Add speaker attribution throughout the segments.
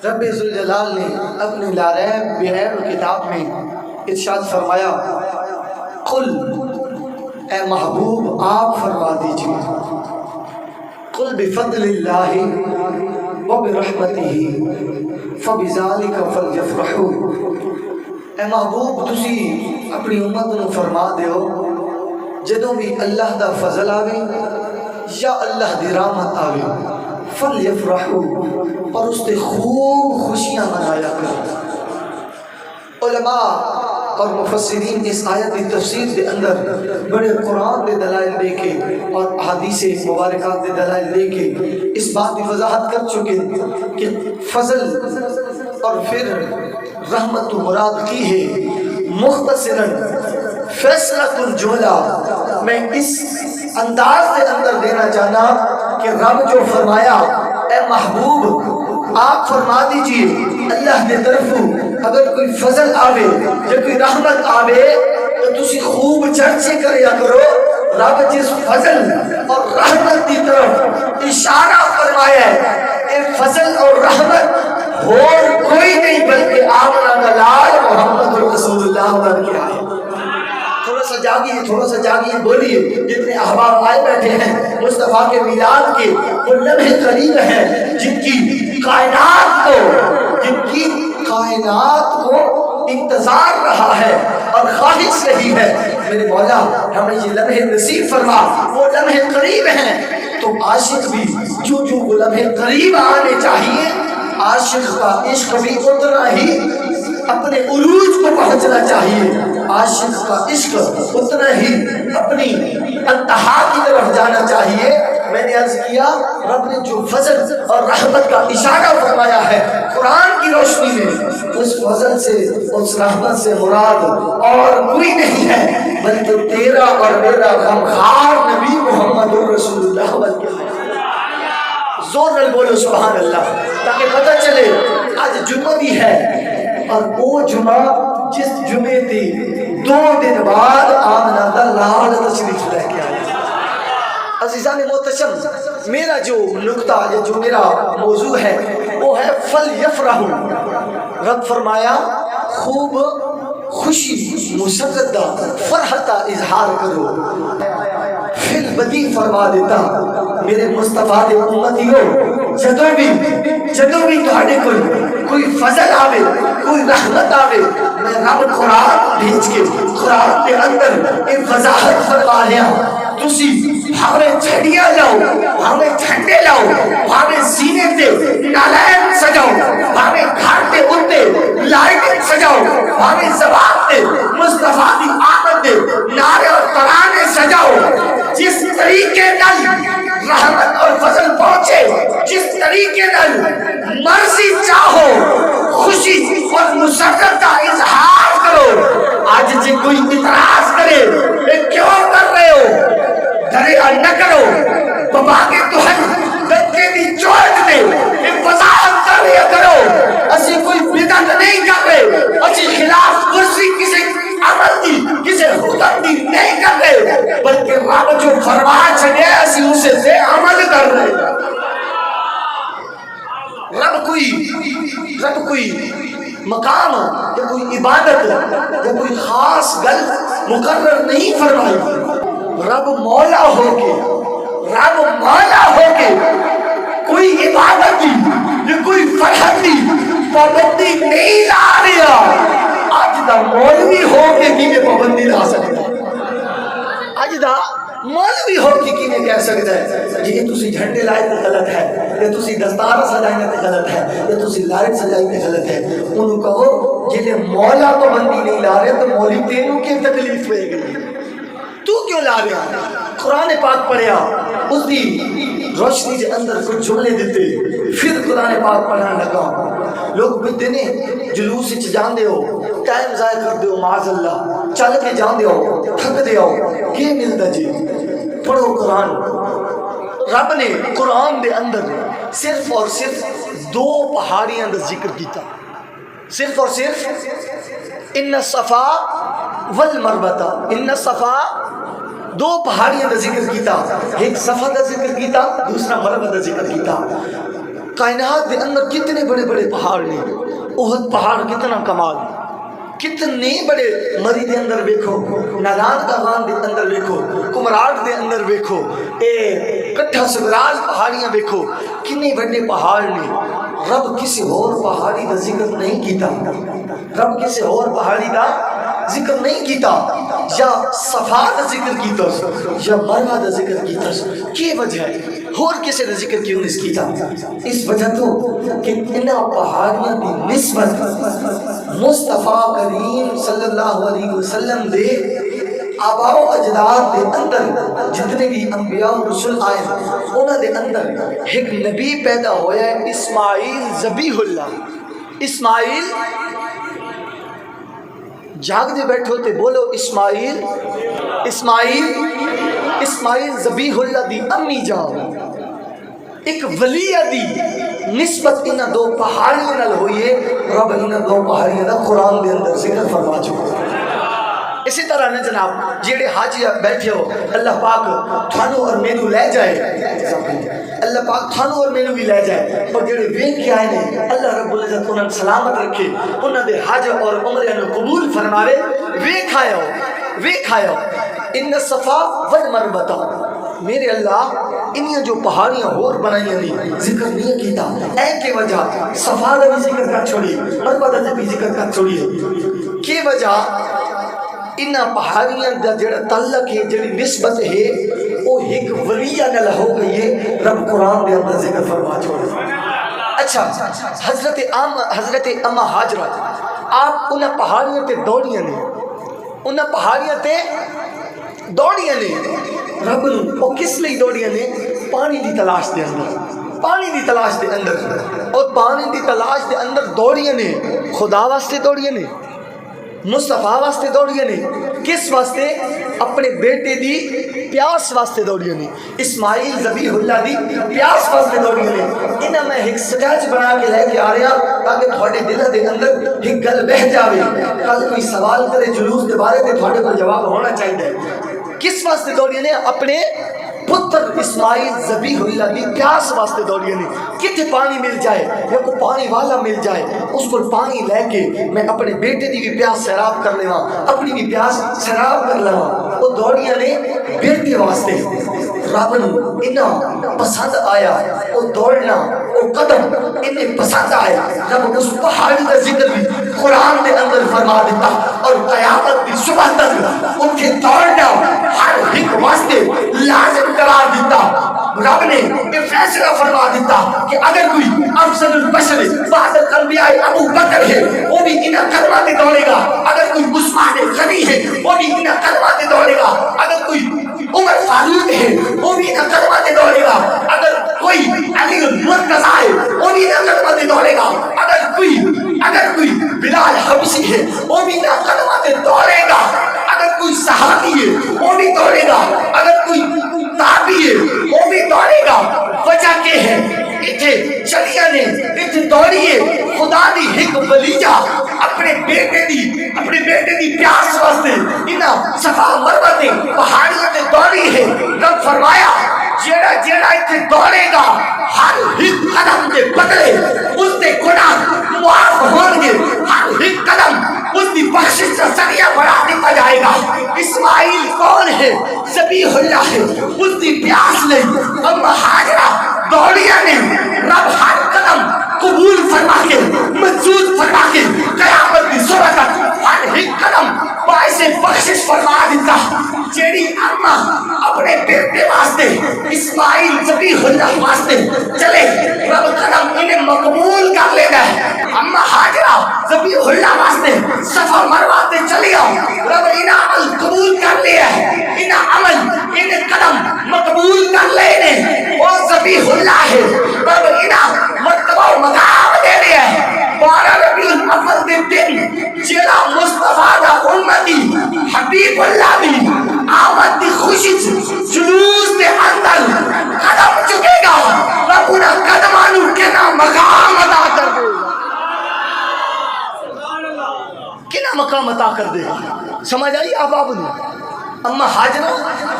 Speaker 1: رب ذوالجلال نے اپنی لاریب بغیر کتاب میں ارشاد فرمایا، قل اے محبوب آپ فرما دیجیے، قل بفضل اللہ وبرحمتہ فبذالک فلیفرحوا، اے محبوب تسی اپنی امت نو فرما دیو جدوں بھی اللہ دا فضل آوے یا اللہ دی رحمت آوے فلیفرحوا، اور اس تے خوب خوشیاں منایا کرو۔ علماء اور مفسرین اس آیت کی تفسیر دے اندر بڑے قرآن دے دلائل دے کے اور احادیث مبارکات دے دلائل دے کے اس بات کی وضاحت کر چکے کہ فضل اور پھر رحمت مراد کی ہے۔ مختصراً فیصلۃ الجملہ میں اس انداز کے اندر دینا چاہنا کہ رب جو فرمایا اے محبوب آپ فرما دیجئے اللہ نے طرف اگر کوئی فضل آوے یا کوئی رحمت آوے تو تسی خوب چرچے کریا کرو، رب جس فضل اور رحمت کی طرف اشارہ فرمایا ہے اے فضل اور رحمت اور کوئی نہیں بلکہ آمنہ کا لال محمد رسول اللہ علیہ وسلم۔ تھوڑا سا جاگیے بولیے، جتنے احباب آئے بیٹھے ہیں مصطفیٰ کے میلاد کے وہ لمحے قریب ہیں جن کی کائنات کو انتظار رہا ہے اور خواہش رہی ہے، میرے مولا ہمیں یہ لمحے نصیب فرما، وہ لمحے قریب ہیں تو عاشق بھی جو وہ لمحے قریب آنے چاہیے، عاشق کا عشق بھی اتنا ہی اپنے عروج کو پہنچنا چاہیے، عاشق کا عشق اتنا ہی اپنی انتہا کی طرف جانا چاہیے۔ میں نے عرض کیا رب نے جو فضل اور رحمت کا اشارہ فرمایا ہے قرآن کی روشنی میں، اس فضل سے اس رحمت سے مراد اور کوئی نہیں ہے بلکہ تیرا اور میرا غمخوار نبی محمد رسول اللہ بلکہ زور نل بولو سبحان اللہ، تاکہ پتہ چلے آج جمعہ بھی ہے اور وہ جمعہ جس جمعے تھی 2 دن بعد آمنہ دا لال تشریف لے کے آیا۔ عزیزان محتشم، میرا جو نقطہ یا جو میرا موضوع ہے وہ ہے فَلْيَفْرَحُوا، رب فرمایا خوب خوشی مسرت فرحت کوئی کرو. فی البدی فرما دیتا میرے مصطفیٰ دے امتیوں جدوں بھی تہاڈے کوئی فضل آوے کوئی رحمت آوے میں رب قرآن بھیج کے قرآن کے اندر ایک وضاحت فرما لیا تسی ہمیں چھڑیاں لاؤ ہمیں جھنڈے لاؤ ہمیں سینے تے نالائن سجاؤ ہمیں گھر تے اتے لائٹنگ سجاؤ ہمیں زبان تے مصطفیٰ دی آمد دے نعرے اور ترانے سجاؤ. جس طریقے نال رحمت اور فضل پہنچے جس طریقے نال مرضی چاہو خوشی اور مسرت کا اظہار کرو. آج جی کوئی اعتراض کرے کیوں کر رہے ہو دریا نہ کرو بابا کے تہن بچے دی چوٹ دے وضاحت کر لیا کرو. اسی کوئی بدعت نہیں کر رہے اسی خلاف ورزی کسی عمل دی کسی حکم دی نہیں کر رہے بلکہ رب جو فرما چھڑے اسی اسے سے عمل کر رہے. رب کوئی مقام یا کوئی عبادت یا کوئی خاص گل مقرر نہیں فرمائی. رب مولا ہو کے کوئی عبادت دی یا کوئی فرحت دی پابندی نہیں لا رہا. آج دا مولوی ہو کے کینے پابندی لا سکتا ہے آج دا مولوی ہو کے کینے کہہ سکتا ہے یہ تسی جھنڈے لائے تو غلط ہے یا تسی دستار سجائیں تو غلط ہے یا تسی لائٹ سجائیں تو غلط ہے. انہوں کہو جنہیں مولا پابندی نہیں لا رہے تو مولی تینوں کی تکلیف ہوئے گئی تو کیوں لا رہا. قرآن پاک پڑھیا اس دی روشنی کے اندر کچھ جملے دیتے پھر قرآن پاک پڑھنا لگا. لوگ بدے نے جلوس جان دے ہو ٹائم ضائع کر دے ہو معاذ اللہ چل کے جان دے ہو تھک دے ہو کیا ملتا جی پڑھو قرآن. رب نے قرآن دے اندر صرف اور صرف 2 پہاڑیاں دا ذکر کیتا صرف اور صرف ان الصفا والمروہ. ان الصفا 2 پہاڑیاں دا ذکر کیتا ایک صفا دا ذکر کیتا دوسرا مروہ دا ذکر کیتا. کائنات دے اندر کتنے بڑے بڑے پہاڑ نے. احد پہاڑ کتنا کمال, کتنے بڑے مری دے اندر ویکھو, نالان داغان دے اندر ویکھو, کمراٹ دے اندر ویکھو, اے کٹھا سگرال پہاڑیاں ویکھو, کتنے بڑے پہاڑ نے. رب کسی اور پہاڑی دا ذکر نہیں کیتا, رب کسی اور پہاڑی دا ذکر نہیں کیتا, یا صفا دا ذکر کیتا یا مروا دا ذکر کیتا. کی وجہ ہے اور کسی دا ذکر کیوں نہیں کیتا؟ اس وجہ تو کہ انہاں پہاڑیاں دی نسبت مصطفیٰ کریم صلی اللہ علیہ وسلم دے آباء و اجداد دے اندر جتنے بھی انبیاء و رسول آئے انہاں دے اندر ایک نبی پیدا ہویا ہے, اسماعیل ذبیح اللہ. اسماعیل, جاگ دے بیٹھو تے بولو اسماعیل. اسماعیل, اسماعیل ذبیح اللہ دی امی جان, ایک ولی دی نسبت انہاں دو پہاڑیاں نال ہوئی ہے. رب انہاں دو پہاڑیاں دا قرآن دے اندر ذکر فرما چکا. اسی طرح نے جناب جیڑے حاجی بیٹھے ہو, اللہ پاک تھانو اور مینو لے جائے, اللہ پاک تھانو اور مینو بھی لے جائے, اور جیڑے ویکھ کے آئے نے اللہ رب العزت انہاں سلامت رکھے, انہاں دے حج اور عمرے نو قبول فرماوے. ویکھ آئے ہو, ویکھ آئے ہو ان الصفا والمروہ, میرے اللہ انہیں جو پہاڑیاں اور بنائیاں نہیں ذکر نہیں کیتا. اے کی وجہ صفا دا بھی ذکر کر چھوڑی, مروہ دا بھی ذکر کر چھوڑی. کی وجہ انہاں پہاڑیاں دا جڑا تعلق ہے, جڑی نسبت ہے وہ ایک ولیہ نال ہو گئی ہے. رب قرآن دے اندر ذکر فرما چھوڑا. اچھا حضرت اما حاجرہ آپ انہاں پہاڑیاں تے دوڑیاں نے, انہاں پہاڑیاں تے دوڑیاں نے. رب وہ کس لئی دوڑیاں نے؟ پانی دی تلاش دے اندر, پانی دی تلاش دے اندر. اور پانی دی تلاش دے اندر دوڑیاں نے خدا واسطے دوڑیاں نے, مصطفیٰ واسطے دوڑیاں نے. کس واسطے؟ اپنے بیٹے دی پیاس واسطے دوڑیاں نے. اسماعیل ذبیح اللہ دی پیاس واسطے دوڑیاں نے. انہاں میں ایک سٹیج بنا کے لے کے آ رہا تاکہ تھوڑے دل دے اندر ایک گل بہ جاوے. کل کوئی سوال کرے جلوس کے بارے میں تھوڑے کو جواب ہونا چاہیے. کس واسطے دوڑیاں نے؟ اپنے پتر اسماعیل ذبیح اللہ دی پیاس واسطے دوڑیاں نے. کتنے پانی مل جائے یا کوئی پانی والا مل جائے, اس کو پانی لے کے میں اپنے بیٹے دی بھی پیاس سیراب کر لیواں, اپنی بھی پیاس سیراب کر لیواں. وہ دوڑیاں نے بیٹے واسطے. رب نو انہاں پسند آیا وہ دوڑنا, وہ قدم انہیں پسند آیا. رب اس پہاڑی کا ذکر بھی قرآن دے اندر فرما دیتا, اور قیامت کی صبح تک ان کے دوڑنا ہر ایک واسطے لازم قرار دیتا. رب نے یہ فیصلہ فرما دیتا کہ اگر کوئی افضل البشر بعد الانبیاء ابو بکر ہے وہ بھی انہاں قدمات سے دوڑے گا, اگر کوئی عثمان غنی ہے وہ بھی انہاں قدمات سے دوڑے گا, اگر کوئی عمر فاروق ہے وہ بھی انہاں قدمات سے دوڑے گا, اگر کوئی علی المرتضیٰ ہے وہ بھی انہاں قدمات سے دوڑے گا, اگر کوئی بلال حبشی ہے وہ بھی انہاں قدمات سے دوڑے گا, اگر کوئی صحابی ہے وہ بھی دوڑے گا, اگر کوئی تابعی ہے وہ بھی دوڑے گا. وجہ کیا ہے؟ اتھے چلیاں نے, اتھے دوڑیے. خدا دی ایک ولیجہ اپنے بیٹے دی پیاس واسطے انہاں صفا مروہ تے پہاڑیاں تے دوڑی ہے. رب فرمایا جیڑا اتھے دوڑے گا ہر ایک قدم دے بدلے اس دے گناہ معاف ہون گے, ہر ایک قدم اس دی بخشش کا ذریعہ بڑھا دیتا جائے گا. اسماعیل کون ہے؟ ذبیح اللہ ہے. اس دی پیاس لئی اما حاجرہ دوڑیاں نے. رب ہر قدم قبول فرما کے, منظور فرما کے, قیامت کی صبح تک ہر ایک قدم باعث بخشش فرما دیتا. جیڑی اما اپنے بیٹے واسطے اسماعیل ذبیح اللہ واسطے چلے, رب قدم انہیں مقبول کر لے گا. اما حاجرہ ذبیح اللہ واسطے صفا مروہ تے چلی آؤ, رب انہیں عمل قبول کر لیا ہے, انہیں عمل انہیں قدم مقبول کر لینے. وہ ذبیح اللہ ہے, رب انہیں مرتبہ و مقام دے لیا ہے. 12 ربیع الاول دے دن جیڑا مصطفیٰ دا امتی حبیب اللہ بھی آمد دی خوشی جلوس دے اندر قدم چکے گا, رب انہیں قدمانو کنا مقام عطا کر دے گا, کنا مقام عطا کر دے گا. سمجھ آئی آپ نے؟ اما حاجرہ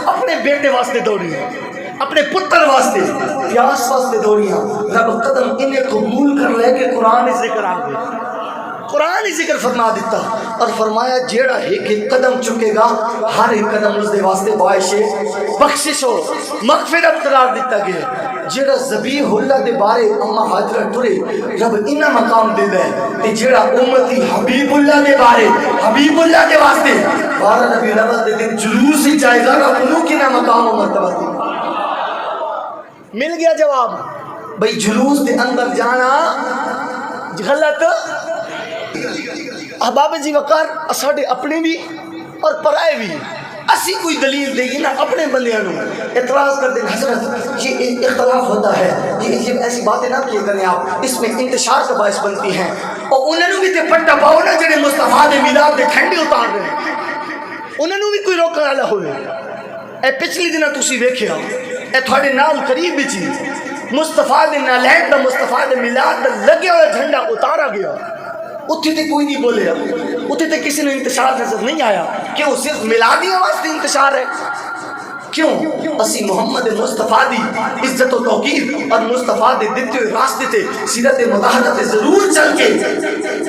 Speaker 1: اپنے بیٹے واسطے دوڑی ہے. اپنے پتر واسطے پیاس واسطے دوڑیاں رب قدم انہیں قبول کر لے کہ قرآن ذکر آ گئے قرآن ہی ذکر فرما دیتا اور فرمایا جیڑا ایک قدم چکے گا ہر ایک قدم اس دے واسطے باعث بخشش ہو مغفرت قرار دیتا گیا جیڑا ذبیح اللہ دے بارے اما حاجرہ ٹرے رب انہا مقام دے دے تے جیڑا امتی حبیب اللہ دے بارے حبیب اللہ دے واسطے 12 نبی الاول دے دن جلوس ہی جائے گا رب انہوں کی نہ مقام و مرتبہ دے مل گیا جواب بھئی جلوس دے اندر جانا غلط احباب جی وقار اساڑے اپنے بھی اور پرائے بھی اسی کوئی دلیل دے گی نا اپنے بندیاں نو اعتراض کر دیں حضرت یہ ایک اختلاف ہوتا ہے یہ ایسی باتیں نہ کیے کریں آپ اس میں انتشار کا باعث بنتی ہیں اور انہوں بھی تے پٹا پاؤ نا جڑے مصطفیٰ دے میلاد دے کھنڈے اتار رہے ہیں انہوں بھی کوئی روکن والا ہوئے اے پچھلی دنہ تسی ویکھیا اے تھوڑے نال قریب بھی چیز مصطفیٰ دے نالین دا مصطفیٰ دے میلاد دا لگے ہوئے جھنڈا اتارا گیا اتھے تے کوئی نہیں بولے اتھے تے کسی نے انتشار نظر نہیں آیا کہ وہ صرف میلادیاں واسطے انتشار ہے کیوں اسی محمد مصطفیٰ دی عزت و توقیر اور مصطفیٰ دے دیتے ہوئے راستے تے سیرت مطہرہ تے ضرور چل کے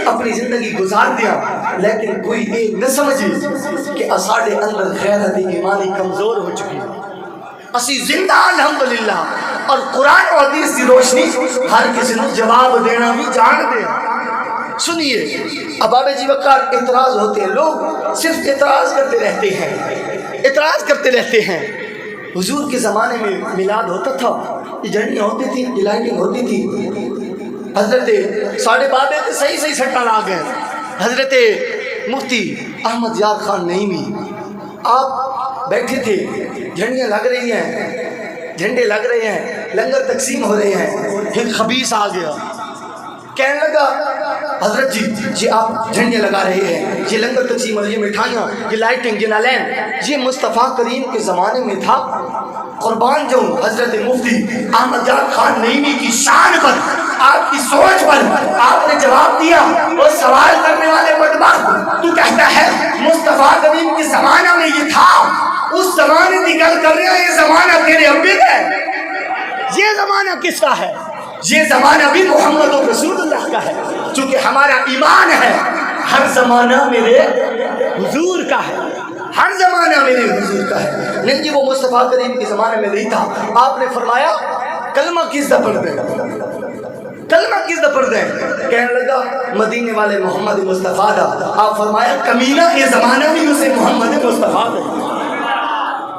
Speaker 1: اپنی زندگی گزار دیا لیکن کوئی یہ نہ سمجھے کہ اساڑے اندر غیرت ایمانی کمزور ہو چکی اسی زندہ الحمدللہ اور قرآن و حدیث کی روشنی ہر کسی نے جواب دینا بھی جان دے سنیے اباب جی وقار اعتراض ہوتے ہیں لوگ صرف اعتراض کرتے رہتے ہیں حضور کے زمانے میں میلاد ہوتا تھا یہ جھنڈیاں ہوتی تھی یہ لائٹنگ ہوتی تھی حضرت ساڑھے بابے تھے صحیح سٹا لا گئے حضرت مفتی احمد یار خان نعیمی آپ بیٹھے تھے جھنڈیاں لگ رہی ہیں جھنڈے لگ رہے ہیں لنگر تقسیم ہو رہے ہیں ایک خبیث آ گیا کہنے لگا حضرت جی آپ جھنڈے لگا رہے ہیں یہ لنگر تقسیم اور یہ مٹھائیاں یہ لائٹنگ یہ نالین یہ مصطفیٰ کریم کے زمانے میں تھا قربان جو حضرت مفتی احمد یار خان نعیمی کی شان پر آپ کی سوچ پر آپ نے جواب دیا اور سوال کرنے والے بدبخت تو کہتا ہے مصطفیٰ کریم کے زمانہ میں یہ تھا اس زمانے کی گل کر رہے ہیں یہ زمانہ تیرے ابے کا ہے یہ زمانہ کس کا ہے یہ زمانہ بھی محمد رسول اللہ کا ہے چونکہ ہمارا ایمان ہے ہر زمانہ میرے حضور کا ہے ہر زمانہ میرے حضور کا ہے نہیں کہ وہ مصطفیٰ کریم کے زمانے میں نہیں تھا آپ نے فرمایا کلمہ کس دا پڑھ دیں کلمہ کس دا پڑھ دیں کہنے لگا مدینے والے محمد مصطفیٰ دا آپ فرمایا کمینہ یہ زمانہ بھی اسے محمد مصطفیٰ دا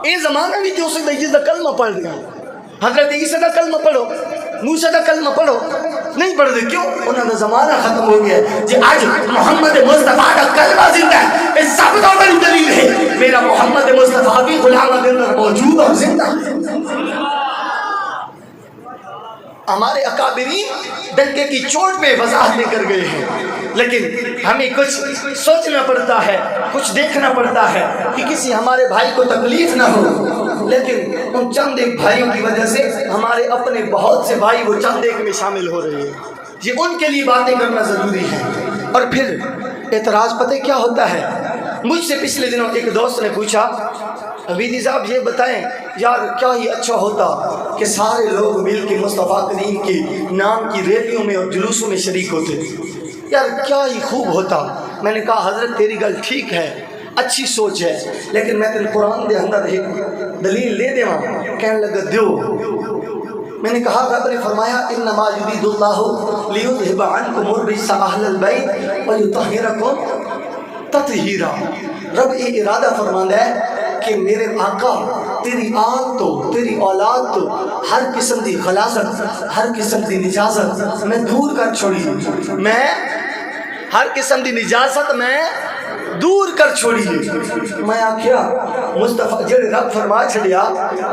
Speaker 1: یہ زمانہ بھی جو اسے جس دا کلمہ پڑھ دیا حضرت عیسیٰ دا کلمہ پڑھو موسیٰ دا کلمہ پڑھو نہیں پڑھ دے کیوں انہوں نے زمانہ ختم ہو گیا جی آج محمد مصطفیٰ دا کلمہ زندہ ہے اس سب کا بڑی دلیل ہے میرا محمد مصطفیٰ بھی غلام دن موجود اور زندہ ہمارے اکابرین ڈنکے کی چوٹ پہ وضاحتیں کر گئے ہیں لیکن ہمیں کچھ سوچنا پڑتا ہے کچھ دیکھنا پڑتا ہے کہ کسی ہمارے بھائی کو تکلیف نہ ہو لیکن ان چند ایک بھائیوں کی وجہ سے ہمارے اپنے بہت سے بھائی وہ چند ایک میں شامل ہو رہے ہیں یہ ان کے لیے باتیں کرنا ضروری ہے اور پھر اعتراض پتہ کیا ہوتا ہے مجھ سے پچھلے دنوں ایک دوست نے پوچھا حبیبی صاحب یہ بتائیں یار کیا ہی اچھا ہوتا کہ سارے لوگ مل کے مصطفیٰ کریم کے نام کی ریلیوں میں اور جلوسوں میں شریک ہوتے یار کیا ہی خوب ہوتا میں نے کہا حضرت تیری گل ٹھیک ہے اچھی سوچ ہے لیکن میں تیرے قرآن دے اندر ایک دلیل لے دے وہاں کہنے لگا دیو میں نے کہا رب نے فرمایا انما یرید اللہ لیذھب عنکم الرجس اہل البیت ویطہرکم تطہیرا رب یہ ارادہ فرماتا ہے کہ میرے آقا تیری آل تو تیری اولاد تو ہر قسم دی غلاظت ہر قسم دی نجاست میں دور کر چھوڑی میں ہر قسم دی نجاست میں دور کر چھوڑی میں آکھیا مصطفیٰ جڑے رب فرما چھڑیا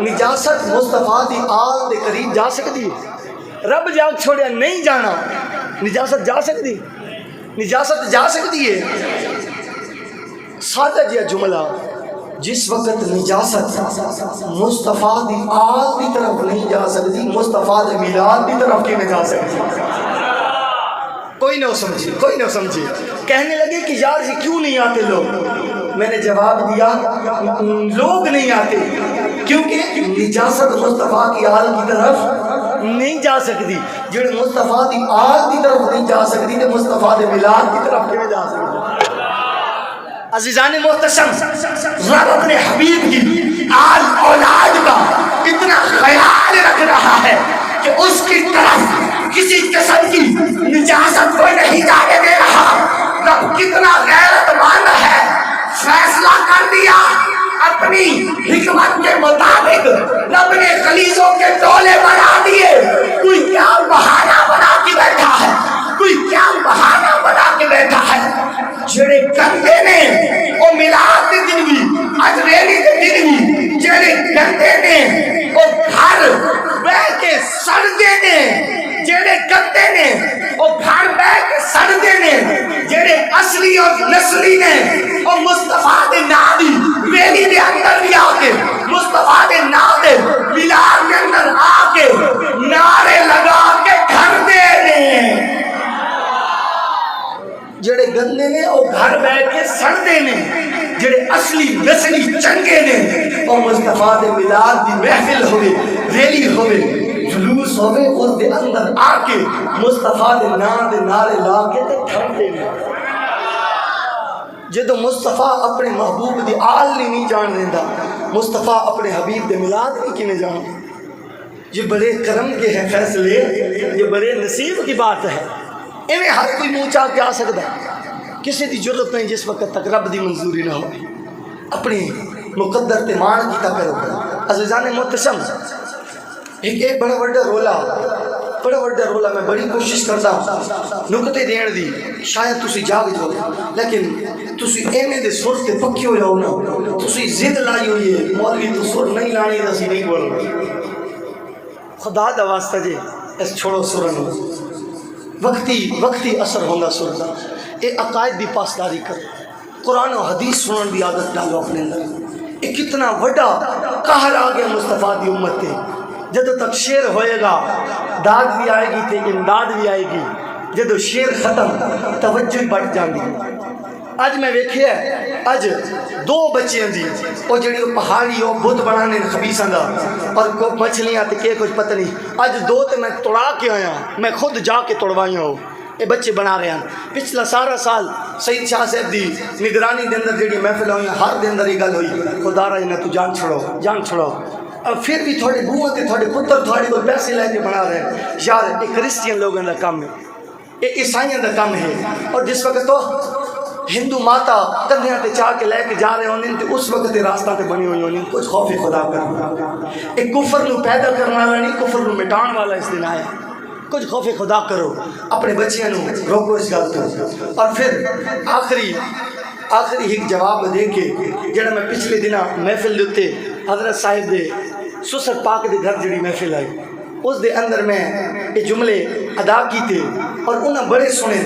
Speaker 1: نجاست مصطفیٰ دی آل دے قریب جا سکتی رب جا چھوڑیا نہیں جانا نجاست جا سکتی نجاست جا سکتی ہے سادہ جیا جملہ جس وقت نجاست مصطفیٰ دی آل دی طرف نہیں جا سکتی مصطفیٰ دی میلاد دی طرف کی نہیں جا سکتی کوئی نہ سمجھے کہنے لگے کہ یار یہ کیوں نہیں آتے لوگ میں نے جواب دیا لوگ نہیں آتے کیونکہ نجاست مصطفیٰ کی آل کی طرف نہیں جا سکتی، جڑے مصطفیٰ دی آل کی طرف نہیں جا سکتی تو مصطفیٰ دے میلاد کی طرف کیوں جا سکتی؟ عزیزان محتشم، رب اپنے حبیب کی آل اولاد کا اتنا خیال رکھ رہا ہے کہ اس کی طرف کسی قسم کی نجاست کو نہیں جانے دے رہا۔ رب کتنا غیرت مند ہے، فیصلہ کر دیا اپنی حکمت کے مطابق، رب نے خلیجوں کے ٹولے بنا دیے۔ کوئی کیا بہانہ بنا کے بیٹھا ہے، کوئی کیا بہانہ بنا کے بیٹھا ہے۔ جڑے گندے نے وہ میلاد کے دن بھی، اجریلی کے دن بھی، جڑے گندے نے وہ گھر بیٹھ کے سڑتے نے، جڑے گندے نے وہ گھر بیٹھ کے سڑتے نے، جڑے اصلی اور نسلی نے وہ مصطفیٰ دے نام دی ویلی دے اندر بھی آ کے، مصطفیٰ دے نام دے میلاد کے اندر آ کے نعرے لگا کے گھر دے نے۔ جڑے گندے نے وہ گھر بیٹھ کے سڑتے نے، جڑے اصلی نسلی چنگے نے وہ مصطفیٰ دے میلاد دی محفل ہوئے، ریلی ہوئے، جلوس ہوئے، اس دے اندر آ کے مصطفیٰ دے نام دے نعرے لا کے تے کھڑتے نے۔ جدو مصطفیٰ اپنے محبوب دی آل نہیں جان دیندا، مصطفیٰ اپنے حبیب دے میلاد کی نہیں جان۔ یہ بڑے کرم کے ہیں فیصلے، یہ بڑے نصیب کی بات ہے۔ ایویں ہر کوئی منہ چاہ کے آ سکتا ہے، کسی دی ضرورت نہیں جس وقت تک رب دی منظوری نہ ہو۔ اپنی مقدر تے مان کیتا کرو۔ عزیزان محتشم، ایک بڑا وڈا رولا میں بڑی کوشش کرتا ہوں نکتے دین دی، شاید تسی جاگ جاؤ، لیکن تسی ایویں دے سر تے پکے ہو جاؤ نا، تسی ضد لائی ہوئی ہے مولوی تو سر نہیں لانی دا سی نہیں بولنا۔ خدا دا واسطہ جے اس چھوڑو سرن وقتی اثر ہوندہ سرن، اے عقائد دی پاسداری کر، قرآن و حدیث سنن دی عادت ڈالو اپنے اندر۔ اے کتنا وڈا قہر آ گیا مصطفیٰ دی امت تے، جدو تک شیر ہوئے گا داد بھی آئے گی تے امداد بھی آئے گی، جدو شیر ختم توجہ بڑھ جاندی۔ اج میں ویکھیا ہے، اج دو بچیاں دی او جڑی پہاڑی او بت بنانے خبیثاں دا اور کو مچھلیاں تے کے کچھ پتہ نہیں، اج دو تے میں توڑا کے آیا، میں خود جا کے توڑوائیاں ہوں، اے بچے بنا رہے ہیں۔ پچھلا سارا سال سید شاہ صاحب دی نگرانی دے اندر جڑی محفل ہوئی ہر دے اندر یہ گل ہوئی، خدا را انہاں تو جان چھڑو۔ اب پھر بھی تھوڑے بوہاں تے تھوڑے پتر تھوڑے کو پیسے لے کے بنا رہے ہیں۔ یار یہ کرسچین لوگوں کا کام ہے، یہ عیسائیوں کا کام ہے، اور جس وقت تو ہندو ماتا کندھیاں تے چاہ کے لے کے جا رہے ہونے تے اس وقت راستہ تے بنی ہوئی ہونے، کچھ خوف خدا کرنا۔ ایک کفر نو پیدا کرنے والا نہیں، کفر نو مٹان والا اس دن آیا۔ کچھ خوف خدا کرو، اپنے بچیاں نو روکو اس گل تو۔ اور پھر آخری ایک جواب دے کے جڑا میں پچھلے دنوں محفل دیتے حضرت صاحب دے سسر پاک دے گھر جڑی محفل آئی، اس دے اندر میں یہ جملے ادا کیتے اور انہاں بڑے سنے،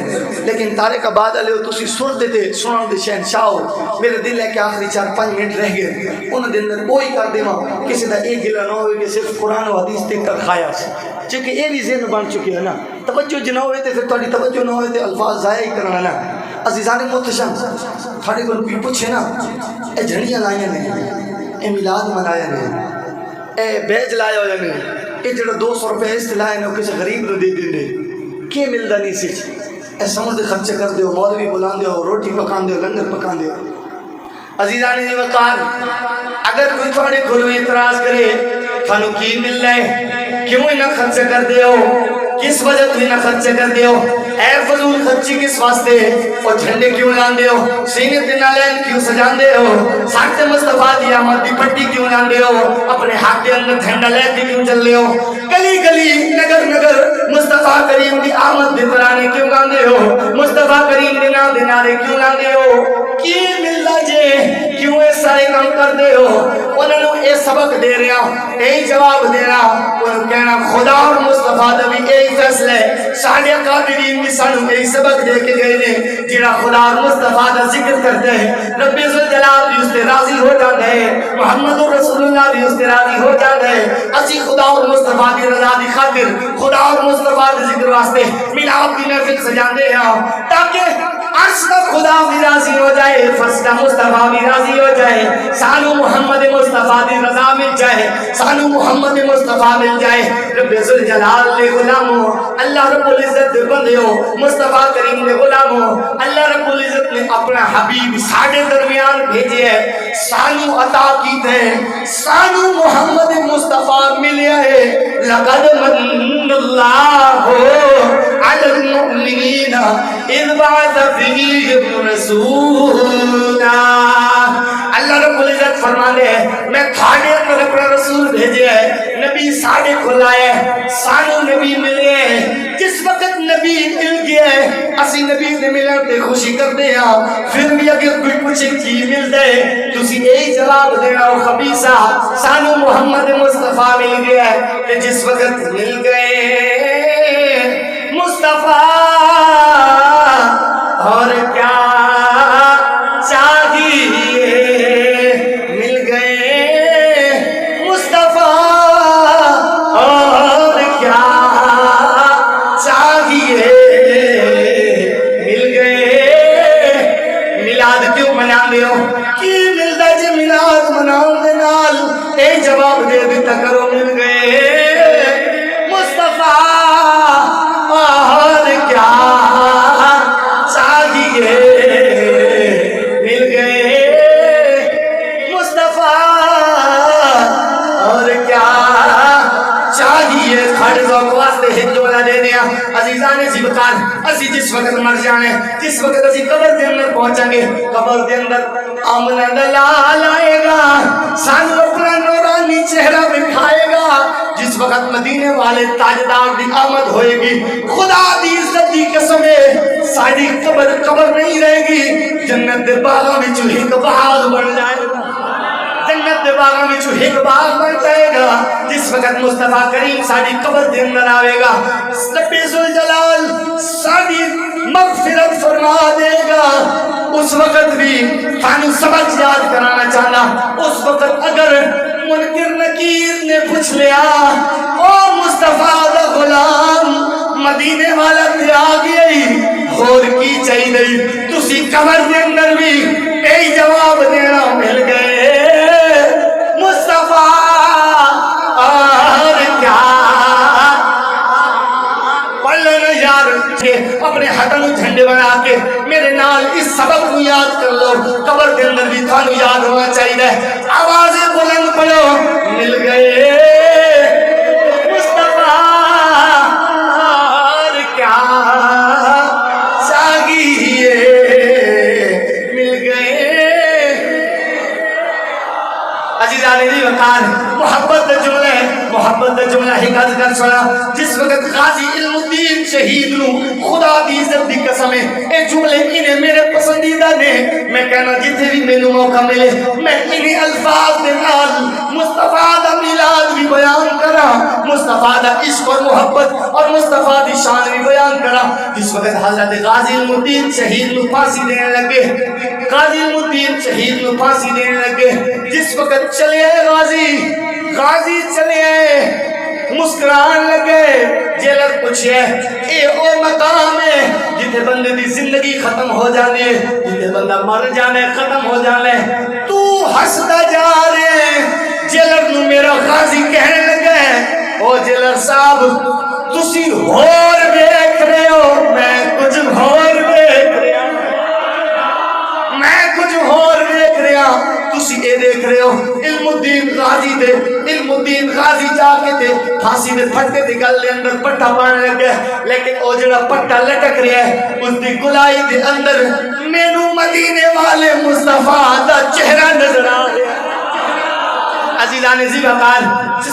Speaker 1: لیکن تارک آباد والے تسی سر دیتے سنن دے شہنشاہ ہو۔ میرے دل ہے کہ آخری 4-5 منٹ رہ گئے، انہاں دے اندر وہی کر دیواں کسی دا ایک گلا نہ ہوئے کہ صرف قرآن و حدیث تک کا کھایا سی، چونکہ یہ بھی ذہن بن چکے ہیں نا، توجہ جنہ ہوئے تے پھر تھوڑی توجہ نہ ہوئے تے الفاظ ضائع ہی کرنا نا۔ عزیزان محتشم، تھوڑے کو کوئی پوچھے نا، اے جھنڈیاں لائیاں نے، اے میلاد منایا نے، اے بیج لایا ہویا نے، یہ جڑا 200 روپے اس لائے نے وہ کسی غریب نو دے دے کی ملدا نہیں سی، اے سمجھ دے خرچے کر دیو، مولوی بلان دیو، روٹی پکان دیو، لنگر پکان دیو۔ عزیزان وقار، اگر کوئی تھوڑے کھلو اعتراض کرے تھانو کی مل رہے، کیوں نہ خرچے کر دیو، کس وجہ تو نہ خرچے کر دیو، اے فضول خرچی کس واسطے، اور جھنڈے کیوں لان دیو، سینے تے نالین کیوں سجان دیو، ساکت مصطفیٰ دی آمد دی پٹی کیوں لان دیو، اپنے ہاتھ دے اندر جھنڈا لے کے کیوں چل دیو، گلی گلی نگر نگر مصطفیٰ کریم دی آمد دی ترانے کیوں لان دیو، مصطفیٰ کریم دی نام دے نعرے کیوں لان دیو، کی ملدا جے کیوں اے سارے کام کر دیو۔ انہوں نے اے سبق دے رہا، اے جواب دے رہا، انہوں کہنا خدا اور مصطفیٰ دا بھی اے فیصلے، ساڑھے قادرین بھی سانو اے سبق دے کے گئے نے، جنہا خدا اور مصطفیٰ دا ذکر کرتے ہیں، رب ذوالجلال بھی اس سے راضی ہو جاتے ہیں، محمد رسول اللہ بھی اس سے راضی ہو جاتے ہیں۔ اسی خدا اور مصطفیٰ دی رضا دی خاطر خدا اور مصطفیٰ دے ذکر واسطے میلاد دی محفل سجاندے ہیں، تاکہ عرش کا خدا بھی راضی ہو جائے، فرش کا مصطفیٰ بھی راضی ہو جائے، سانو محمد مصطفیٰ دی رضا مل جائے، سانو محمد مصطفیٰ مل جائے۔ رب ذوالجلال نے غلاموں، اللہ رب العزت دے بندیوں، مصطفیٰ کریم نے غلاموں، اللہ رب العزت نے اپنا حبیب ساڑھے درمیان بھیجے ہے، سانو عطا کی دے، سانو محمد مصطفیٰ ملیا ہے۔ لقد من اللہ علی المؤمنین اذ بعث فیہم رسولا۔ اللہ رب العزت فرمانے ہیں میں تھاڑے اندر اپنا رسول بھیجے ہے، نبی ساڑھے کھلائے، سانو نبی ملے ہیں۔ جس وقت نبی مل گئے اسی نبی نے ملن تے خوشی کرتے ہیں، پھر بھی اگر کوئی پوچھے کی مل دے تسی یہی جواب دینا ہو خبیثہ، سانو محمد مصطفیٰ مل گیا ہے۔ کہ جس وقت مل گئے مصطفیٰ اور کیا چاہیے، مل گئے مصطفیٰ اور کیا چاہیے، مل گئے۔ میلاد کیوں منا دے ہو کی ملتا جی میلاد مناؤ دے نال اے جواب دے دیتا کرو، مل گئے مصطفیٰ اور کیا چاہیے، مل گئے مصطفیٰ اور کیا چاہیے۔ کھڑ ذوق واسطے ہند جملہ دے دیا عزیزان زیبکار، اسی جس وقت مر جانے، جس وقت اسی قبر دے اندر پہنچیں گے، قبر دے اندر آمنہ دلال آئے گا، سانو اپنا نورانی چہرہ بکھائے گا۔ جس وقت مدینے والے تاجدار دی آمد ہوئے گی، خدا دی عزت دی قسم ہے ساری قبر نہیں رہے گی، جنت دے باغاں وچ ایک باغ بن جائے گا، جنت دے باغاں وچ ایک باغ بن جائے گا۔ جس وقت مصطفیٰ کریم ساری قبر دے اندر آئے گا، رب ذوالجلال ساری مغفرت فرما دے گا۔ اس وقت بھی تھانو سبق یاد کرانا چاہنا، اس وقت اگر منکر نکیر نے پوچھ لیا او مصطفیٰ دا غلام مدینے والا تے آ گیا ہی اور کی چاہیے، تسی قبر دے اندر بھی یہی جواب دینا، مل گئے مصطفیٰ اور کیا۔ پڑھ لینا یار اپنے ہاتھوں جھنڈے بنا کے میرے نال اس سبق کو یاد کر لو، قبر کے اندر بھی تھانو یاد ہونا چاہیے۔ آوازیں بلند پڑھو، مل گئے مصطفیٰ اور کیا چاہیے، مل گئے۔ عزیزان دی وقار محبت جملے، محبت جملہ ہی گز کر سنا۔ جس وقت غازی علم الدین شہید نو خدا دی عزت دی قسم ہے، اے جملے انہیں میرے پسندیدہ نے، میں کہنا جتنے بھی میں نو موقع ملے میں انہیں الفاظ دے نال مصطفیٰ دا میلاد بھی بیان کرا، مصطفیٰ دا عشق اور محبت اور مصطفیٰ دی شان بھی بیان کرا۔ جس وقت حضرت غازی علم الدین شہید نو پھانسی دینے لگے، غازی علم الدین شہید نو پھانسی دینے لگے، جس وقت چلے غازی چلے مسکران لگے، جیلر پوچھے اے او مقام ہے جتنے بندے دی زندگی ختم ہو جانے، جتنے بندہ مر جانے ختم ہو جانے، تو ہستا جا رہے۔ جیلر نو میرا غازی کہنے لگے او جیلر صاحب تسی ہور دیکھ رہے ہو، میں کچھ ہور دیکھ رہا، میں کچھ ہور دیکھ رہا، تسی اے دیکھ رہے ہو۔ علم الدین غازی دے، علم الدین غازی جا کے تے پھانسی دے پھٹے دی گل دے اندر پٹھا پانے لگے، لیکن او جڑا پٹھا لٹک رہا ہے اس دی گلائی دے اندر مینوں مدینے والے مصطفیٰ دا چہرہ نظر آ رہا ہے۔ عزیزان زیبکار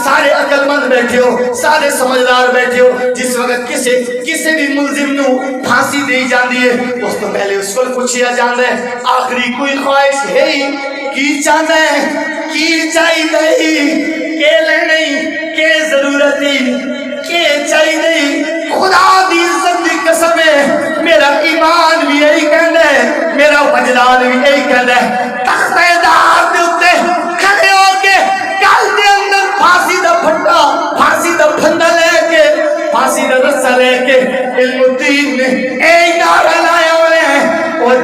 Speaker 1: سارے عقل مند بیٹھے ہو، سارے سمجھدار بیٹھے ہو، جس وقت کسی بھی ملزم نو پھانسی دی جاندی ہے اس تو پہلے اس کو پوچھیا جاندہ ہے آخری کوئی خواہش ہے ہی کی چاہتا ہے، کی چاہیے، کہ نہیں، کہ ضرورت ہی، کہ چاہیے۔ خدا دی عزت دی قسم ہے میرا ایمان بھی یہی کہندا ہے، میرا وجدان بھی یہی کہندا ہے۔ تختہ دار دے اوتے کھڑے ہو کے گل دے اندر پھانسی دا پھٹا، پھانسی دا پھندا لے کے، پھانسی دا رسا لے کے علم الدین نے اے نعرہ لایا ہوئے ہیں